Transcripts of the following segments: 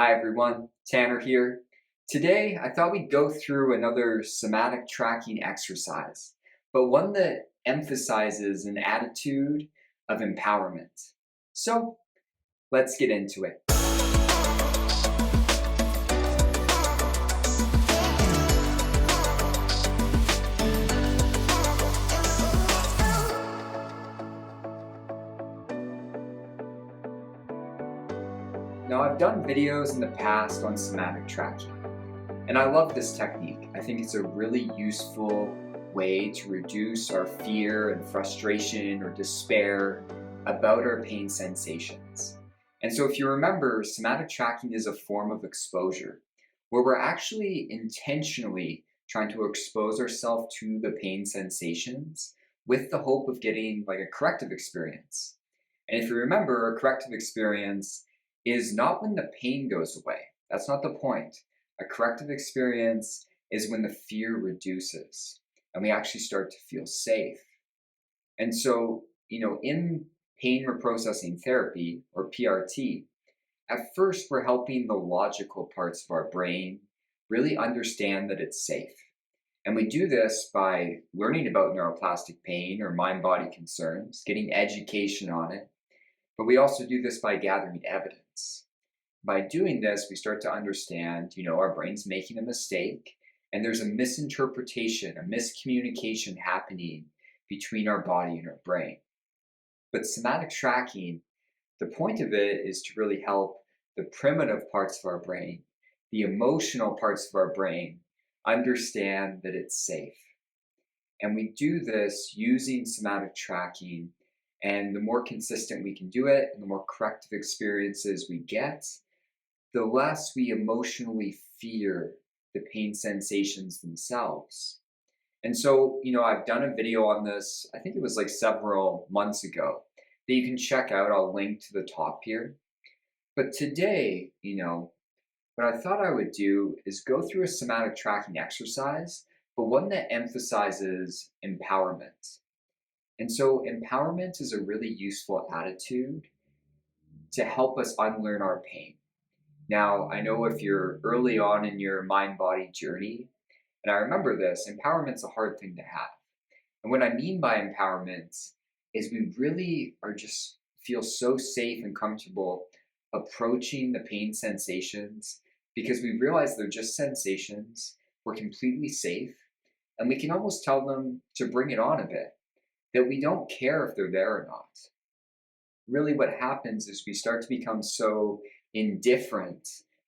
Hi everyone, Tanner here. Today I thought we'd go through another somatic tracking exercise, but one that emphasizes an attitude of empowerment. So let's get into it. Now I've done videos in the past on somatic tracking, and I love this technique. I think it's a really useful way to reduce our fear and frustration or despair about our pain sensations. And so if you remember, somatic tracking is a form of exposure where we're actually intentionally trying to expose ourselves to the pain sensations with the hope of getting like a corrective experience. And if you remember, a corrective experience is not when the pain goes away. That's not the point. A corrective experience is when the fear reduces and we actually start to feel safe. And so, in pain reprocessing therapy or PRT, at first we're helping the logical parts of our brain really understand that it's safe. And we do this by learning about neuroplastic pain or mind body concerns, getting education on it. But we also do this by gathering evidence. By doing this, we start to understand, our brain's making a mistake and there's a misinterpretation, a miscommunication happening between our body and our brain. But somatic tracking, the point of it is to really help the primitive parts of our brain, the emotional parts of our brain, understand that it's safe. And we do this using somatic tracking. And the more consistent we can do it, and the more corrective experiences we get, the less we emotionally fear the pain sensations themselves. And so, I've done a video on this, I think it was like several months ago, that you can check out. I'll link to the top here. But today, what I thought I would do is go through a somatic tracking exercise, but one that emphasizes empowerment. And so, empowerment is a really useful attitude to help us unlearn our pain. Now, I know if you're early on in your mind body journey, and I remember this, empowerment's a hard thing to have. And what I mean by empowerment is we really are just feel so safe and comfortable approaching the pain sensations because we realize they're just sensations, we're completely safe, and we can almost tell them to bring it on a bit, that we don't care if they're there or not. Really, what happens is we start to become so indifferent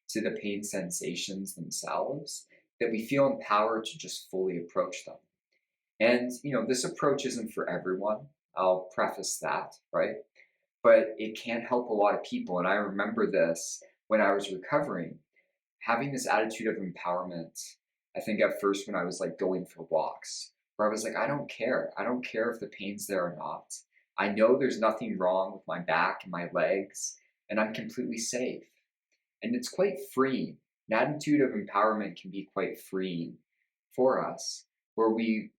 to the pain sensations themselves that we feel empowered to just fully approach them. And, this approach isn't for everyone. I'll preface that, right? But it can help a lot of people. And I remember this when I was recovering, having this attitude of empowerment. I think at first when I was like going for walks, where I was like, I don't care. I don't care if the pain's there or not. I know there's nothing wrong with my back and my legs, and I'm completely safe. And it's quite freeing. An attitude of empowerment can be quite freeing for us, where we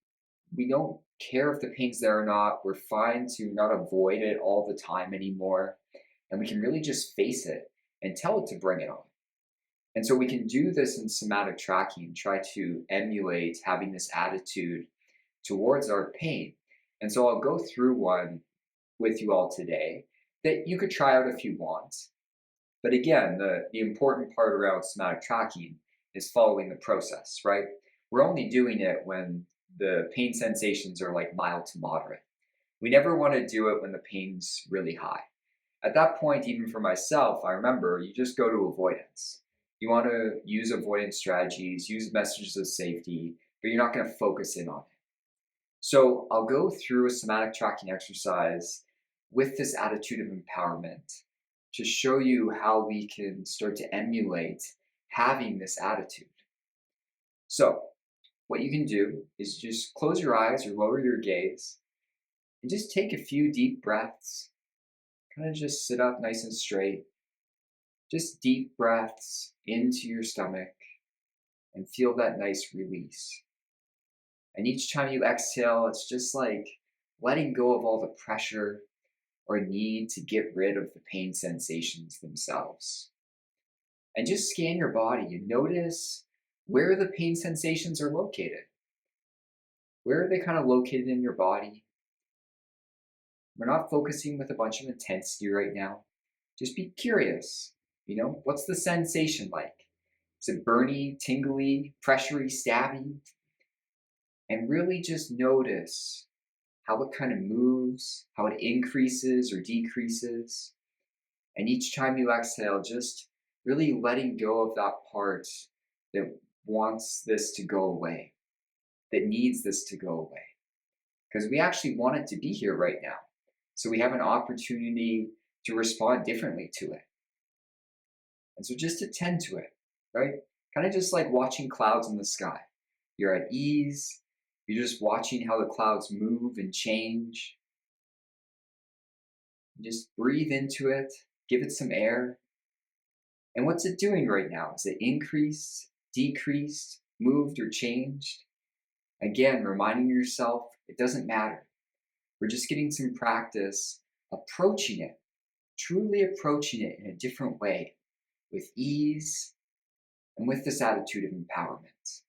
don't care if the pain's there or not. We're fine to not avoid it all the time anymore. And we can really just face it and tell it to bring it on. And so we can do this in somatic tracking, try to emulate having this attitude towards our pain. And so I'll go through one with you all today that you could try out if you want. But again, the important part around somatic tracking is following the process, right? We're only doing it when the pain sensations are like mild to moderate. We never want to do it when the pain's really high. At that point, even for myself, I remember you just go to avoidance. You want to use avoidance strategies, use messages of safety, but you're not going to focus in on it. So I'll go through a somatic tracking exercise with this attitude of empowerment to show you how we can start to emulate having this attitude. So what you can do is just close your eyes or lower your gaze and just take a few deep breaths. Kind of just sit up nice and straight. Just deep breaths into your stomach and feel that nice release. And each time you exhale, it's just like letting go of all the pressure or need to get rid of the pain sensations themselves. and just scan your body and notice where the pain sensations are located. Where are they kind of located in your body? We're not focusing with a bunch of intensity right now. Just be curious. What's the sensation like? Is it burny, tingly, pressury, stabby? And really just notice how it kind of moves, how it increases or decreases. And each time you exhale, just really letting go of that part that wants this to go away, that needs this to go away. Because we actually want it to be here right now. So we have an opportunity to respond differently to it. And so just attend to it, right? Kind of just like watching clouds in the sky. You're at ease. You're just watching how the clouds move and change. Just breathe into it. Give it some air. And what's it doing right now? Is it increased, decreased, moved, or changed? Again, reminding yourself, it doesn't matter. We're just getting some practice approaching it, truly approaching it in a different way, with ease and with this attitude of empowerment.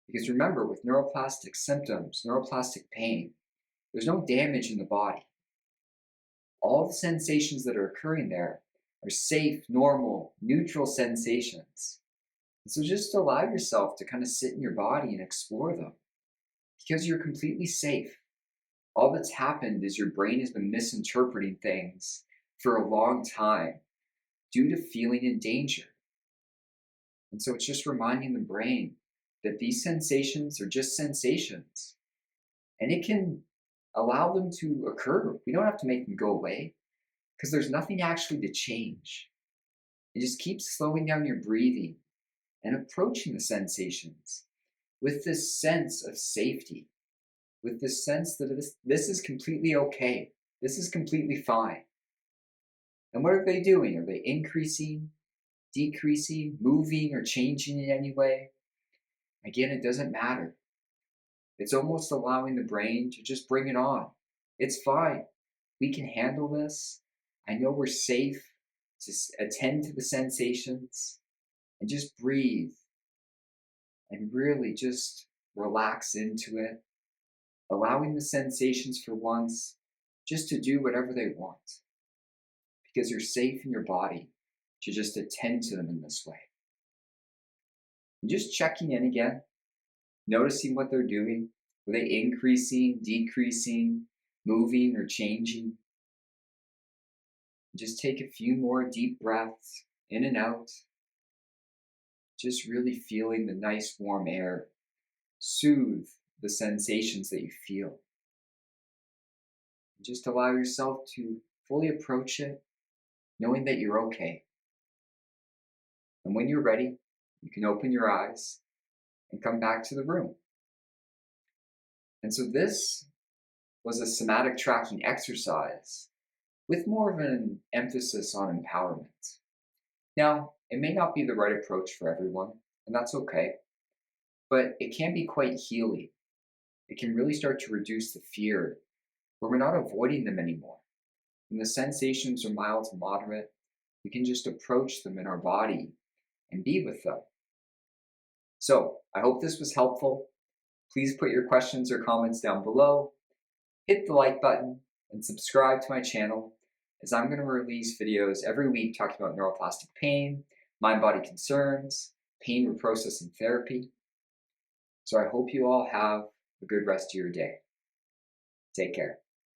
Because remember, with neuroplastic symptoms, neuroplastic pain, there's no damage in the body. All the sensations that are occurring there are safe, normal, neutral sensations. And so just allow yourself to kind of sit in your body and explore them because you're completely safe. All that's happened is your brain has been misinterpreting things for a long time due to feeling in danger. And so it's just reminding the brain that these sensations are just sensations. And it can allow them to occur. We don't have to make them go away because there's nothing actually to change. It just keeps slowing down your breathing and approaching the sensations with this sense of safety, with this sense that this is completely okay. This is completely fine. And what are they doing? Are they increasing, decreasing, moving, or changing in any way? Again, it doesn't matter. It's almost allowing the brain to just bring it on. It's fine. We can handle this. I know we're safe to attend to the sensations and just breathe and really just relax into it, allowing the sensations for once just to do whatever they want because you're safe in your body to just attend to them in this way. And just checking in again, noticing what they're doing. Are they increasing, decreasing, moving, or changing? Just take a few more deep breaths in and out. Just really feeling the nice warm air soothe the sensations that you feel. Just allow yourself to fully approach it, knowing that you're okay. And when you're ready, you can open your eyes and come back to the room. And so this was a somatic tracking exercise with more of an emphasis on empowerment. Now, it may not be the right approach for everyone, and that's okay, but it can be quite healing. It can really start to reduce the fear where we're not avoiding them anymore. When the sensations are mild to moderate, we can just approach them in our body and be with them. So, I hope this was helpful. Please put your questions or comments down below. Hit the like button and subscribe to my channel as I'm going to release videos every week talking about neuroplastic pain, mind-body concerns, pain reprocessing therapy. So I hope you all have a good rest of your day. Take care.